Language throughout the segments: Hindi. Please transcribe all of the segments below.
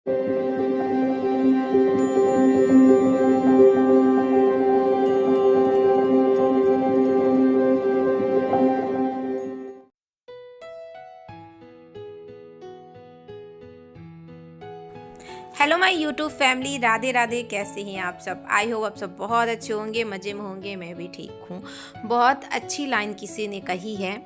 Hello my YouTube family, Radhe Radhe. कैसे हैं आप सब? आई होप आप सब बहुत अच्छे होंगे, मज़े में होंगे। मैं भी ठीक हूँ। बहुत अच्छी लाइन किसी ने कही है,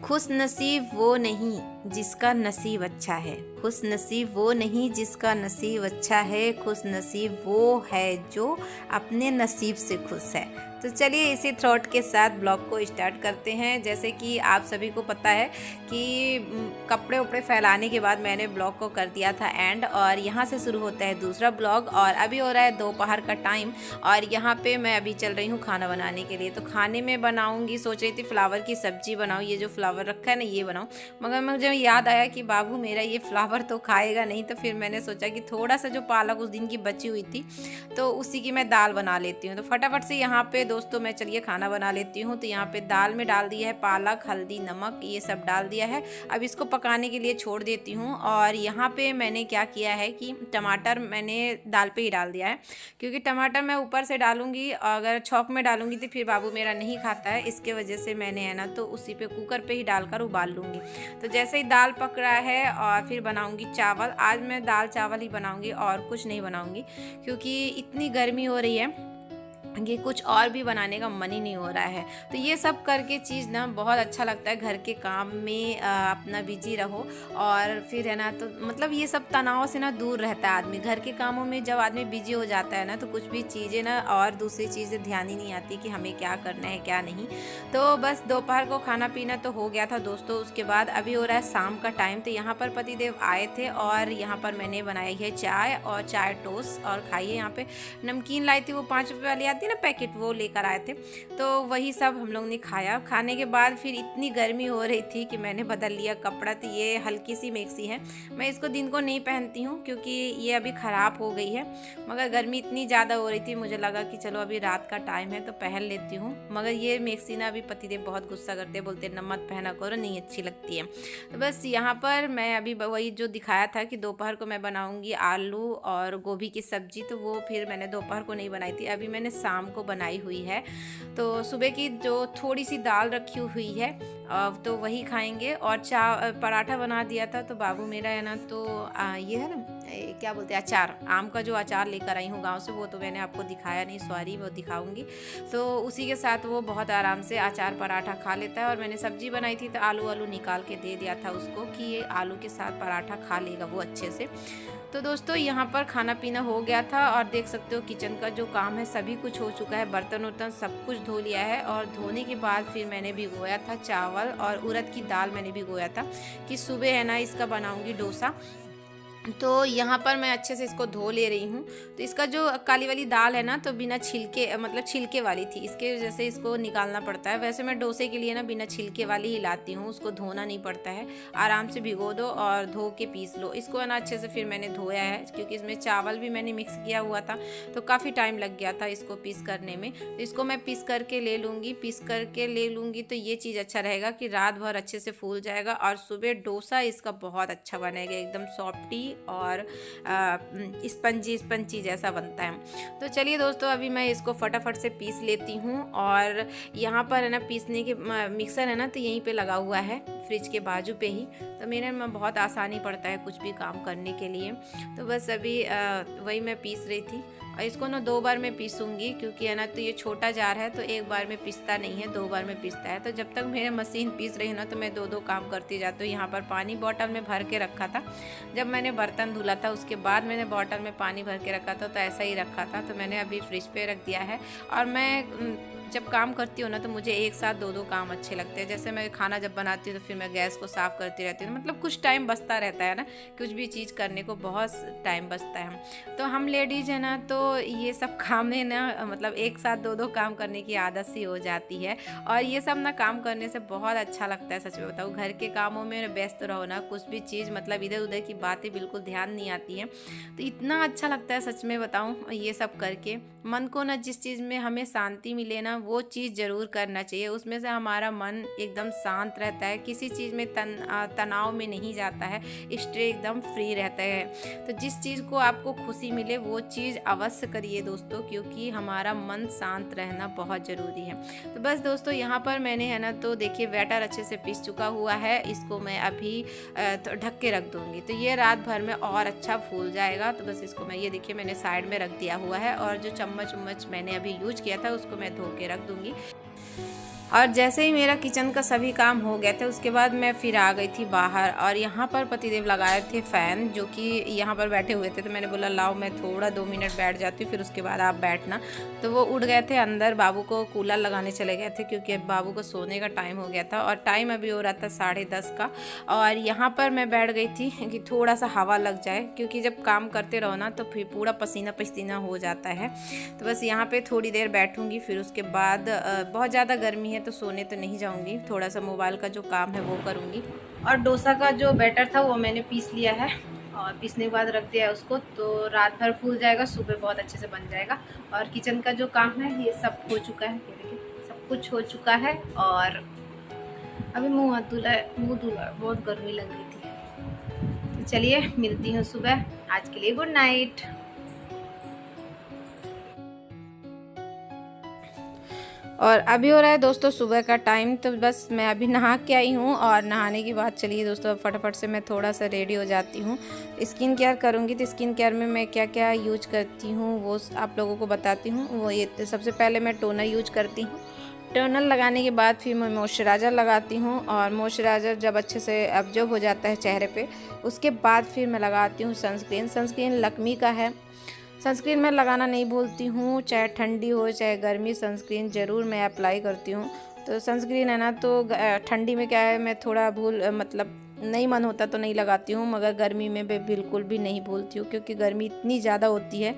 खुश नसीब वो नहीं जिसका नसीब अच्छा है, खुश नसीब वो नहीं जिसका नसीब अच्छा है, खुश नसीब वो है जो अपने नसीब से खुश है। तो चलिए इसी थॉट के साथ ब्लॉग को स्टार्ट करते हैं। जैसे कि आप सभी को पता है कि कपड़े उपड़े फैलाने के बाद मैंने ब्लॉग को कर दिया था एंड, और यहाँ से शुरू होता है दूसरा ब्लॉग। और अभी हो रहा है दोपहर का टाइम और यहाँ पे मैं अभी चल रही हूँ खाना बनाने के लिए। तो खाने में बनाऊँगी, सोच रही थी फ्लावर की सब्जी बनाऊँ, ये जो फ्लावर रखा है ना ये बनाऊँ। मगर मुझे याद आया कि बाबू मेरा ये फ्लावर तो खाएगा नहीं, तो फिर मैंने सोचा कि थोड़ा सा जो पालक उस दिन की बची हुई थी तो उसी की मैं दाल बना लेती हूँ। तो फटाफट से यहाँ पे दोस्तों मैं चलिए खाना बना लेती हूँ। तो यहाँ पे दाल में डाल दिया है पालक, हल्दी, नमक, ये सब डाल दिया है। अब इसको पकाने के लिए छोड़ देती हूँ। और यहाँ पे मैंने क्या किया है कि टमाटर मैंने दाल पे ही डाल दिया है, क्योंकि टमाटर मैं ऊपर से डालूंगी, अगर छौंक में डालूंगी तो फिर बाबू मेरा नहीं खाता है। इसके वजह से मैंने है ना तो उसी पे कुकर पे ही डालकर उबाल लूँगी। तो जैसे ही दाल पक रहा है और फिर बनाऊँगी चावल। आज मैं दाल चावल ही बनाऊँगी और कुछ नहीं बनाऊँगी, क्योंकि इतनी गर्मी हो रही है कि कुछ और भी बनाने का मन ही नहीं हो रहा है। तो ये सब करके चीज़ ना बहुत अच्छा लगता है, घर के काम में अपना बिजी रहो और फिर है ना तो मतलब ये सब तनाव से ना दूर रहता है आदमी। घर के कामों में जब आदमी बिजी हो जाता है ना तो कुछ भी चीज़ें ना और दूसरी चीज़ें ध्यान ही नहीं आती कि हमें क्या करना है क्या नहीं। तो बस दोपहर को खाना पीना तो हो गया था दोस्तों। उसके बाद अभी हो रहा है शाम का टाइम। तो यहाँ पर पतिदेव आए थे और यहाँ पर मैंने बनाई है चाय और चाय टोस्ट और खाइए। यहाँ पे नमकीन लाई थी, वो 5 रुपये वाली आती है ना पैकेट, वो लेकर आए थे। तो वही सब हम लोग ने खाया। खाने के बाद फिर इतनी गर्मी हो रही थी कि मैंने बदल लिया कपड़ा। तो ये हल्की सी मैक्सी है, मैं इसको दिन को नहीं पहनती हूँ क्योंकि ये अभी ख़राब हो गई है। मगर गर्मी इतनी ज़्यादा हो रही थी, मुझे लगा कि चलो अभी रात का टाइम है तो पहन लेती हूँ। मगर ये मैक्सी ना अभी पतिदेव बहुत गुस्सा करते, बोलते न मत पहना करो, नहीं अच्छी लगती है। तो बस यहाँ पर मैं अभी वही जो दिखाया था कि दोपहर को मैं बनाऊँगी आलू और गोभी की सब्ज़ी, तो वो फिर मैंने दोपहर को नहीं बनाई थी, अभी मैंने शाम को बनाई हुई है। तो सुबह की जो थोड़ी सी दाल रखी हुई है तो वही खाएंगे। और पराठा बना दिया था। तो बाबू मेरा है ना तो ये है ना क्या बोलते हैं, अचार, आम का जो अचार लेकर आई हूँ गांव से, वो तो मैंने आपको दिखाया नहीं, सॉरी, वो दिखाऊंगी। तो उसी के साथ वो बहुत आराम से अचार पराठा खा लेता है। और मैंने सब्जी बनाई थी तो आलू वालू निकाल के दे दिया था उसको कि ये आलू के साथ पराठा खा लेगा वो अच्छे से। तो दोस्तों यहाँ पर खाना पीना हो गया था और देख सकते हो किचन का जो काम है सभी कुछ हो चुका है, बर्तन वर्तन सब कुछ धो लिया है। और धोने के बाद फिर मैंने भिगोया था चावल और उड़द की दाल मैंने भिगोया था कि सुबह है ना इसका बनाऊंगी डोसा। तो यहाँ पर मैं अच्छे से इसको धो ले रही हूँ। तो इसका जो काली वाली दाल है ना तो बिना छिलके, मतलब छिलके वाली थी, इसके वजह से इसको निकालना पड़ता है। वैसे मैं डोसे के लिए ना बिना छिलके वाली ही लाती हूँ, उसको धोना नहीं पड़ता है, आराम से भिगो दो और धो के पीस लो इसको, है ना। अच्छे से फिर मैंने धोया है क्योंकि इसमें चावल भी मैंने मिक्स किया हुआ था तो काफ़ी टाइम लग गया था इसको पीस करने में। तो इसको मैं पीस करके ले लूँगी तो ये चीज़ अच्छा रहेगा कि रात भर अच्छे से फूल जाएगा और सुबह डोसा इसका बहुत अच्छा बनेगा, एकदम सॉफ्टी और स्पंजी जैसा बनता है। तो चलिए दोस्तों अभी मैं इसको फटाफट से पीस लेती हूँ। और यहाँ पर है ना पीसने के मिक्सर है ना तो यहीं पे लगा हुआ है फ्रिज के बाजू पे ही, तो मेरे में बहुत आसानी पड़ता है कुछ भी काम करने के लिए। तो बस अभी वही मैं पीस रही थी। और इसको ना 2 बार मैं पीसूँगी क्योंकि है ना तो ये छोटा जार है तो एक बार में पीसता नहीं है, 2 बार में पीसता है। तो जब तक मेरे मशीन पीस रही है ना तो मैं 2-2 काम करती जाती हूँ। यहाँ पर पानी बॉटल में भर के रखा था, जब मैंने बर्तन धुला था उसके बाद मैंने बॉटल में पानी भर के रखा था, तो ऐसा ही रखा था। तो मैंने अभी फ्रिज पे रख दिया है। और मैं जब काम करती हूँ ना तो मुझे एक साथ 2-2 काम अच्छे लगते हैं। जैसे मैं खाना जब बनाती हूँ तो फिर मैं गैस को साफ़ करती रहती हूँ, मतलब कुछ टाइम बचता रहता है ना, कुछ भी चीज़ करने को बहुत टाइम बचता है। तो हम लेडीज़ है ना तो ये सब काम में ना मतलब एक साथ 2-2 काम करने की आदत सी हो जाती है। और ये सब ना काम करने से बहुत अच्छा लगता है, सच में बताऊँ। घर के कामों में व्यस्त रहो ना, कुछ भी चीज़ मतलब इधर उधर की बातें बिल्कुल ध्यान नहीं आती हैं, तो इतना अच्छा लगता है सच में बताऊँ ये सब करके। मन को ना जिस चीज़ में हमें शांति मिले ना वो चीज़ ज़रूर करना चाहिए। उसमें से हमारा मन एकदम शांत रहता है, किसी चीज़ में तनाव में नहीं जाता है, स्ट्रेस एकदम फ्री रहता है। तो जिस चीज़ को आपको खुशी मिले वो चीज़ अवश्य करिए दोस्तों, क्योंकि हमारा मन शांत रहना बहुत ज़रूरी है। तो बस दोस्तों यहाँ पर मैंने है ना तो देखिए बैटर अच्छे से पीस चुका हुआ है, इसको मैं अभी तो ढक के रख दूँगी, तो ये रात भर में और अच्छा फूल जाएगा। तो बस इसको मैं ये देखिए मैंने साइड में रख दिया हुआ है, और जो चम्मच उम्मच मैंने अभी यूज किया था उसको मैं धो के रख दूँगी। और जैसे ही मेरा किचन का सभी काम हो गया था उसके बाद मैं फिर आ गई थी बाहर, और यहाँ पर पतिदेव लगाए थे फ़ैन, जो कि यहाँ पर बैठे हुए थे। तो मैंने बोला लाओ मैं थोड़ा 2 मिनट बैठ जाती हूँ, फिर उसके बाद आप बैठना। तो वो उड़ गए थे अंदर, बाबू को कूलर लगाने चले गए थे, क्योंकि अब बाबू को सोने का टाइम हो गया था, और टाइम अभी हो रहा था 10:30 का। और यहाँ पर मैं बैठ गई थी कि थोड़ा सा हवा लग जाए, क्योंकि जब काम करते रहो ना तो फिर पूरा पसीना पसीना हो जाता है। तो बस यहाँ पर थोड़ी देर बैठूँगी, फिर उसके बाद बहुत ज़्यादा गर्मी तो सोने तो नहीं जाऊंगी, थोड़ा सा मोबाइल का जो काम है वो करूंगी। और डोसा का जो बैटर था वो मैंने पीस लिया है, और पीसने के बाद रख दिया है उसको, तो रात भर फूल जाएगा, सुबह बहुत अच्छे से बन जाएगा। और किचन का जो काम है ये सब हो चुका है, ये देखिए सब कुछ हो चुका है। और अभी मुँह हाथ धुला, बहुत गर्मी लग रही थी। तो चलिए मिलती हूँ सुबह, आज के लिए गुड नाइट। और अभी हो रहा है दोस्तों सुबह का टाइम, तो बस मैं अभी नहा के आई हूँ, और नहाने के बाद चलिए दोस्तों फटाफट से मैं थोड़ा सा रेडी हो जाती हूँ। स्किन केयर करूँगी, तो स्किन केयर में मैं क्या क्या यूज करती हूँ वो आप लोगों को बताती हूँ। वो ये सबसे पहले मैं टोनर यूज करती हूँ, टोनर लगाने के बाद फिर मैं मॉइस्चराइज़र लगाती हूँ, और मॉइस्चराइज़र जब अच्छे से एब्जॉर्ब हो जाता है चेहरे पे, उसके बाद फिर मैं लगाती हूँ सनस्क्रीन। सनस्क्रीन लक्मी का है, सनस्क्रीन मैं लगाना नहीं भूलती हूँ, चाहे ठंडी हो चाहे गर्मी, सनस्क्रीन ज़रूर मैं अप्लाई करती हूँ। तो सनस्क्रीन है ना तो ठंडी में क्या है मैं थोड़ा मतलब नहीं मन होता तो नहीं लगाती हूँ, मगर गर्मी में बिल्कुल भी नहीं भूलती हूँ, क्योंकि गर्मी इतनी ज़्यादा होती है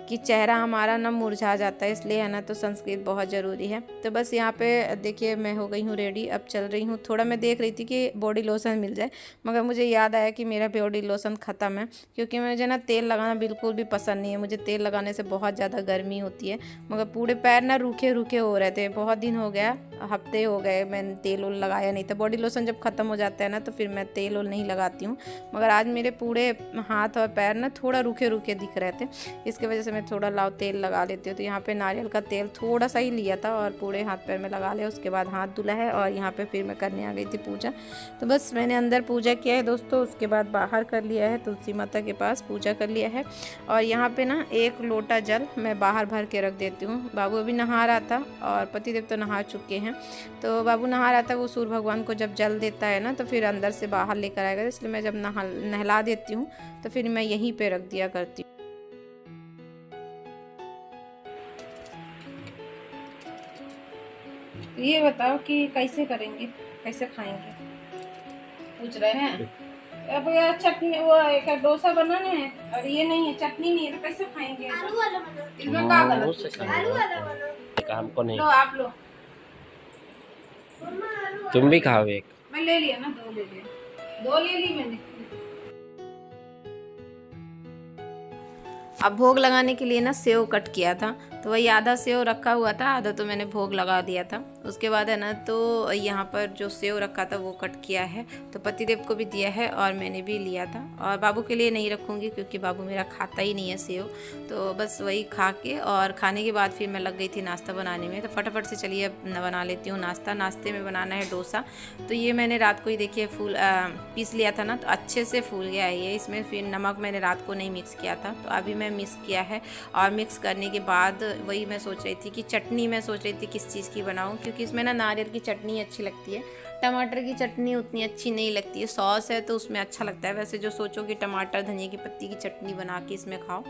कि चेहरा हमारा ना मुरझा जाता है, इसलिए है ना तो सनस्क्रीन बहुत ज़रूरी है। तो बस यहाँ पे देखिए मैं हो गई हूँ रेडी, अब चल रही हूँ। थोड़ा मैं देख रही थी कि बॉडी लोशन मिल जाए, मगर मुझे याद आया कि मेरा बॉडी लोशन ख़त्म है, क्योंकि मुझे ना तेल लगाना बिल्कुल भी पसंद नहीं है। मुझे तेल लगाने से बहुत ज़्यादा गर्मी होती है, मगर पूरे पैर ना रूखे रूखे हो रहे थे, बहुत दिन हो गया, हफ्ते हो गए मैंने तेल उल लगाया नहीं था। बॉडी लोशन जब ख़त्म हो जाता है ना तो फिर मैं तेल उल नहीं लगाती हूँ, मगर आज मेरे पूरे हाथ और पैर ना थोड़ा रूखे रूखे दिख रहे थे, इसकी वजह से मैं थोड़ा लाव तेल लगा लेती हूँ। तो यहाँ पे नारियल का तेल थोड़ा सा ही लिया था और पूरे हाथ पैर में लगा लिया, उसके बाद हाथ धुला है, और यहाँ पे फिर मैं करने आ गई थी पूजा। तो बस मैंने अंदर पूजा किया है दोस्तों, उसके बाद बाहर कर लिया है, तुलसी माता के पास पूजा कर लिया है। और यहाँ पे ना 1 लोटा जल मैं बाहर भर के रख देती हूँ। बाबू अभी नहा रहा था, और पतिदेव तो नहा चुके हैं। तो बाबू नहा रहा था, वो सूर्य भगवान को जब जल देता है ना तो फिर अंदर से बाहर लेकर आएगा, इसलिए मैं जब नहला देती हूँ तो फिर मैं यहीं पे रख दिया करती हूँ। ये बताओ कि कैसे करेंगे, कैसे खाएंगे, पूछ रहे हैं। अब यार चटनी, वो एक डोसा बनाना है और ये नहीं है, चटनी नहीं है, तो कैसे खाएंगे? आलू वाला बनाओ, इसमें क्या गलत है? आलू वाला बनाओ, हमको नहीं। लो आप लो, तुम भी खाओ एक। मैं ले लिया ना, 2 ले लिया, 2 ले ली मैंने। अब भोग लगाने के लिए ना सेव कट किया था, तो वही आधा सेव रखा हुआ था, आधा तो मैंने भोग लगा दिया था। उसके बाद है ना तो यहाँ पर जो सेव रखा था वो कट किया है, तो पतिदेव को भी दिया है और मैंने भी लिया था। और बाबू के लिए नहीं रखूँगी, क्योंकि बाबू मेरा खाता ही नहीं है सेव। तो बस वही खा के, और खाने के बाद फिर मैं लग गई थी नाश्ता बनाने में। तो फटाफट से चलिए अब बना लेती हूँ नाश्ता। नाश्ते में बनाना है डोसा। तो ये मैंने रात को ही देखिए पीस लिया था ना, तो अच्छे से फूल गया है ये। इसमें फिर नमक मैंने रात को नहीं मिक्स किया था, तो अभी मैं मिक्स किया है। और मिक्स करने के बाद वही मैं सोच रही थी कि चटनी मैं सोच रही थी किस चीज़ की बनाऊं, क्योंकि इसमें ना नारियल की चटनी अच्छी लगती है, टमाटर की चटनी उतनी अच्छी नहीं लगती है। सॉस है तो उसमें अच्छा लगता है, वैसे जो सोचो कि टमाटर धनिया की पत्ती की चटनी बना के इसमें खाओ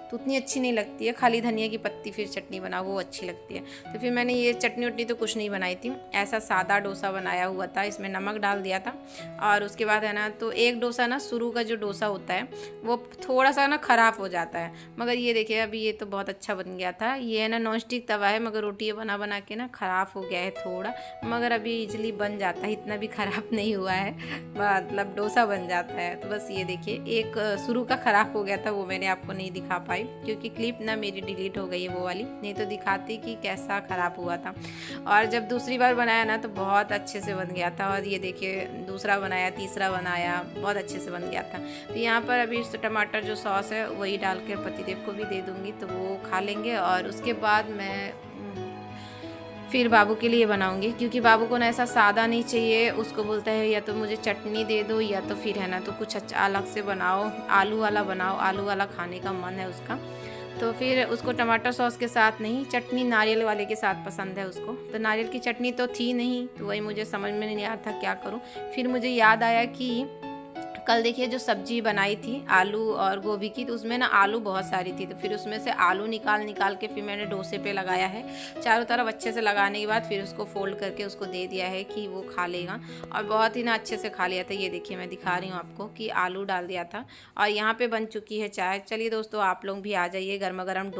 तो उतनी अच्छी नहीं लगती है। खाली धनिया की पत्ती फिर चटनी बनाओ वो अच्छी लगती है। तो फिर मैंने ये चटनी उटनी तो कुछ नहीं बनाई थी, ऐसा सादा डोसा बनाया हुआ था। इसमें नमक डाल दिया था, और उसके बाद है ना तो एक डोसा ना शुरू का जो डोसा होता है वो थोड़ा सा ना ख़राब हो जाता है, मगर ये देखिए अभी ये तो बहुत अच्छा बन गया था। ये है ना नॉन स्टिक तवा है, मगर रोटी बना बना के ना ख़राब हो गया है थोड़ा, मगर अभी इजली बन जाता जाता है, इतना भी ख़राब नहीं हुआ है, मतलब डोसा बन जाता है। तो बस ये देखिए, एक शुरू का ख़राब हो गया था, वो मैंने आपको नहीं दिखा पाई क्योंकि क्लिप ना मेरी डिलीट हो गई है वो वाली, नहीं तो दिखाती कि कैसा ख़राब हुआ था। और जब दूसरी बार बनाया ना तो बहुत अच्छे से बन गया था। और ये देखिए दूसरा बनाया, तीसरा बनाया, बहुत अच्छे से बन गया था। तो यहाँ पर अभी टमाटर जो सॉस है वही डाल कर पतिदेव को भी दे दूँगी, तो वो खा लेंगे। और उसके बाद मैं फिर बाबू के लिए बनाऊंगी, क्योंकि बाबू को ना ऐसा सादा नहीं चाहिए, उसको बोलता है या तो मुझे चटनी दे दो या तो फिर है ना तो कुछ अच्छा अलग से बनाओ, आलू वाला बनाओ, आलू वाला खाने का मन है उसका। तो फिर उसको टमाटर सॉस के साथ नहीं, चटनी नारियल वाले के साथ पसंद है उसको। तो नारियल की चटनी तो थी नहीं, तो वही मुझे समझ में नहीं आ रहा था क्या करूँ। फिर मुझे याद आया कि कल देखिए जो सब्जी बनाई थी आलू और गोभी की, तो उसमें ना आलू बहुत सारी थी, तो फिर उसमें से आलू निकाल के फिर मैंने डोसे पे लगाया है। चारों तरफ अच्छे से लगाने के बाद फिर उसको फोल्ड करके उसको दे दिया है कि वो खा लेगा, और बहुत ही ना अच्छे से खा लिया था। ये देखिए मैं दिखा रही हूँ आपको कि आलू डाल दिया था। और यहाँ पे बन चुकी है चाय। चलिए दोस्तों, आप लोग भी आ जाइए गर्मा गर्म।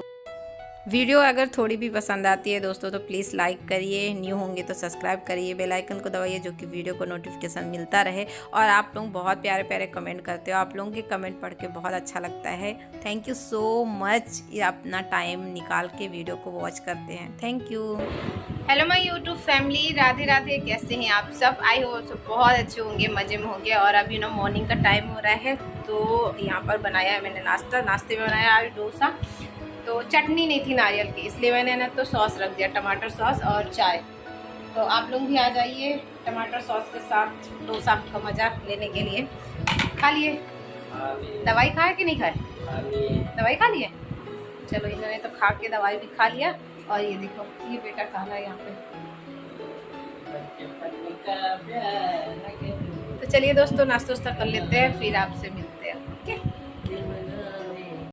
वीडियो अगर थोड़ी भी पसंद आती है दोस्तों तो प्लीज़ लाइक करिए, न्यू होंगे तो सब्सक्राइब करिए, बेल आइकन को दबाइए जो कि वीडियो को नोटिफिकेशन मिलता रहे। और आप लोग बहुत प्यारे प्यारे कमेंट करते हो, आप लोगों के कमेंट पढ़ के बहुत अच्छा लगता है। थैंक यू सो मच, ये अपना टाइम निकाल के वीडियो को वॉच करते हैं। Thank you. Hello my YouTube family, Radhe Radhe, कैसे हैं आप सब? आई होप सब बहुत अच्छे होंगे, मज़े में होंगे। और अभी ना मॉर्निंग का टाइम हो रहा है, तो यहाँ पर बनाया है मैंने नाश्ते में बनाया आज डोसा। तो चटनी नहीं थी नारियल की, इसलिए मैंने ना तो सॉस रख दिया, टमाटर सॉस और चाय। तो आप लोग भी आ जाइए टमाटर सॉस के साथ डोसा का मज़ा लेने के लिए। खा लिए? दवाई खाए कि नहीं खाए? दवाई खा लिए? चलो, इन्होंने तो खा के दवाई भी खा लिया। और ये देखो, ये बेटा खा रहा है यहाँ पे। तो चलिए दोस्तों, नाश्ता कर लेते हैं, फिर आपसे मिलते हैं।